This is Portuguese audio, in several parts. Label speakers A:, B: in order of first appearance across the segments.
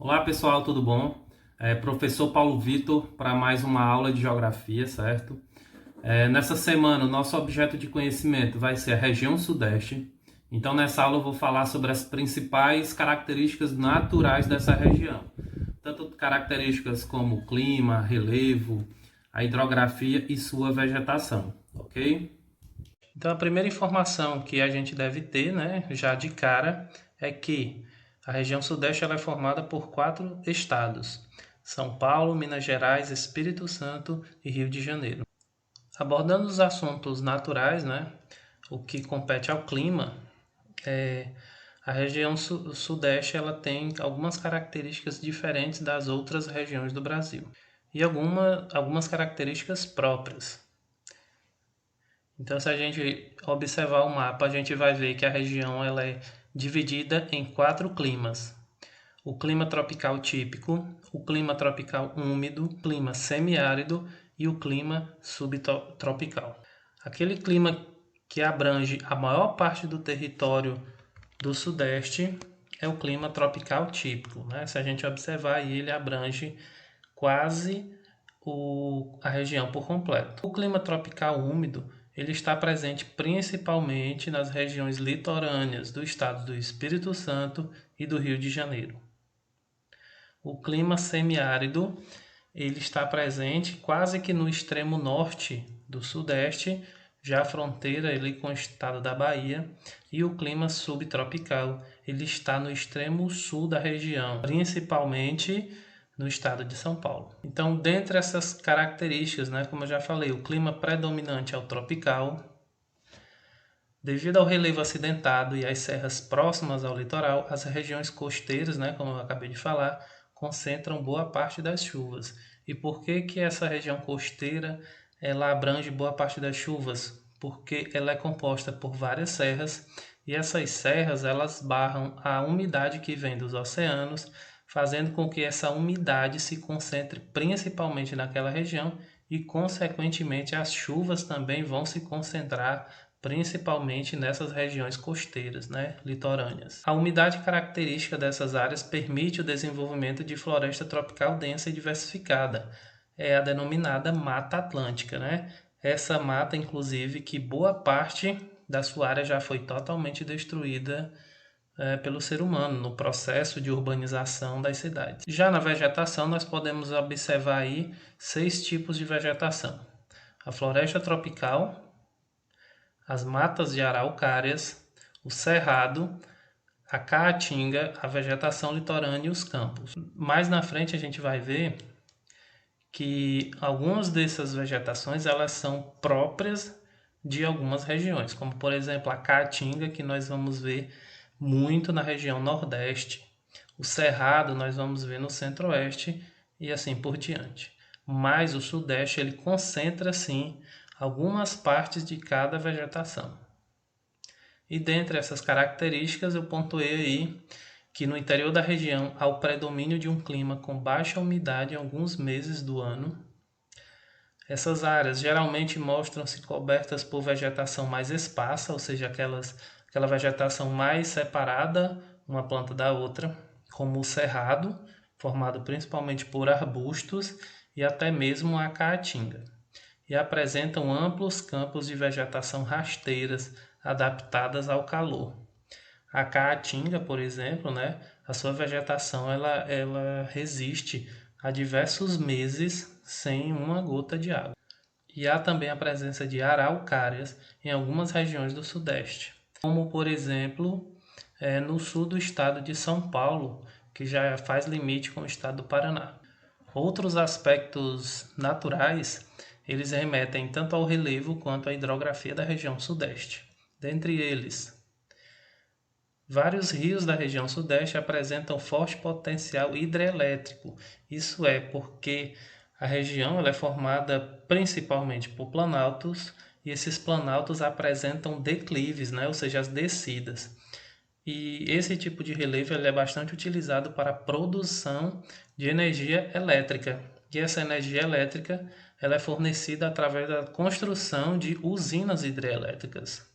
A: Olá pessoal, tudo bom? Professor Paulo Vitor para mais uma aula de geografia, certo? Nessa semana, o nosso objeto de conhecimento vai ser a região Sudeste. Então, nessa aula, eu vou falar sobre as principais características naturais dessa região, tanto características como o clima, relevo, a hidrografia e sua vegetação, ok? Então, a primeira informação que a gente deve ter, né, já de cara, é que a região Sudeste ela é formada por 4 estados: São Paulo, Minas Gerais, Espírito Santo e Rio de Janeiro. Abordando os assuntos naturais, né, o que compete ao clima, a região Sudeste ela tem algumas características diferentes das outras regiões do Brasil e algumas características próprias. Então, se a gente observar o mapa, a gente vai ver que a região ela é dividida em 4 climas: o clima tropical típico, o clima tropical úmido, o clima semiárido e o clima subtropical. Aquele clima que abrange a maior parte do território do Sudeste é o clima tropical típico, né? Se a gente observar, ele abrange quase a região por completo. O clima tropical úmido ele está presente principalmente nas regiões litorâneas do estado do Espírito Santo e do Rio de Janeiro. O clima semiárido ele está presente quase que no extremo norte do Sudeste, já a fronteira ali com o estado da Bahia, e o clima subtropical ele está no extremo sul da região, principalmente no estado de São Paulo. Então, dentre essas características, né, como eu já falei, o clima predominante é o tropical. Devido ao relevo acidentado e às serras próximas ao litoral, as regiões costeiras, né, como eu acabei de falar, concentram boa parte das chuvas. E por que que essa região costeira ela abrange boa parte das chuvas? Porque ela é composta por várias serras e essas serras elas barram a umidade que vem dos oceanos, fazendo com que essa umidade se concentre principalmente naquela região e, consequentemente, as chuvas também vão se concentrar principalmente nessas regiões costeiras, né, litorâneas. A umidade característica dessas áreas permite o desenvolvimento de floresta tropical densa e diversificada. É a denominada Mata Atlântica, né? Essa mata, inclusive, que boa parte da sua área já foi totalmente destruída pelo ser humano no processo de urbanização das cidades. Já na vegetação, nós podemos observar aí 6 tipos de vegetação: a floresta tropical, as matas de araucárias, o cerrado, a caatinga, a vegetação litorânea e os campos. Mais na frente a gente vai ver que algumas dessas vegetações elas são próprias de algumas regiões, como por exemplo a caatinga, que nós vamos ver muito na região nordeste, o cerrado nós vamos ver no centro-oeste e assim por diante. Mas o sudeste ele concentra sim algumas partes de cada vegetação. E dentre essas características eu pontuei aí que no interior da região há o predomínio de um clima com baixa umidade em alguns meses do ano. Essas áreas geralmente mostram-se cobertas por vegetação mais esparsa, ou seja, aquela vegetação mais separada uma planta da outra, como o cerrado, formado principalmente por arbustos e até mesmo a caatinga, e apresentam amplos campos de vegetação rasteiras adaptadas ao calor. A caatinga, por exemplo, né, a sua vegetação ela resiste a diversos meses sem uma gota de água. E há também a presença de araucárias em algumas regiões do Sudeste, como por exemplo no sul do estado de São Paulo, que já faz limite com o estado do Paraná. Outros aspectos naturais, eles remetem tanto ao relevo quanto à hidrografia da região Sudeste. Dentre eles, vários rios da região Sudeste apresentam forte potencial hidrelétrico. Isso é porque a região ela é formada principalmente por planaltos e esses planaltos apresentam declives, né? Ou seja, as descidas. E esse tipo de relevo ele é bastante utilizado para a produção de energia elétrica. E essa energia elétrica ela é fornecida através da construção de usinas hidrelétricas.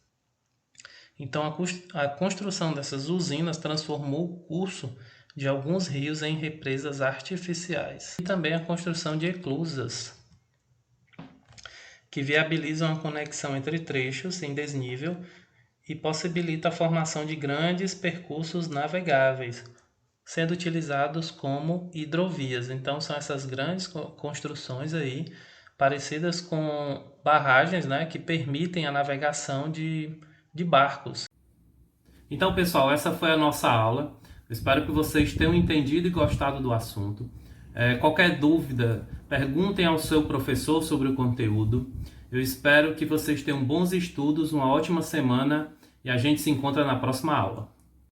A: Então, a construção dessas usinas transformou o curso de alguns rios em represas artificiais. E também a construção de eclusas, que viabilizam a conexão entre trechos em desnível e possibilita a formação de grandes percursos navegáveis, sendo utilizados como hidrovias. Então são essas grandes construções aí, parecidas com barragens, né, que permitem a navegação de barcos. Então, pessoal, essa foi a nossa aula. Eu espero que vocês tenham entendido e gostado do assunto. Qualquer dúvida, perguntem ao seu professor sobre o conteúdo. Eu espero que vocês tenham bons estudos, uma ótima semana e a gente se encontra na próxima aula.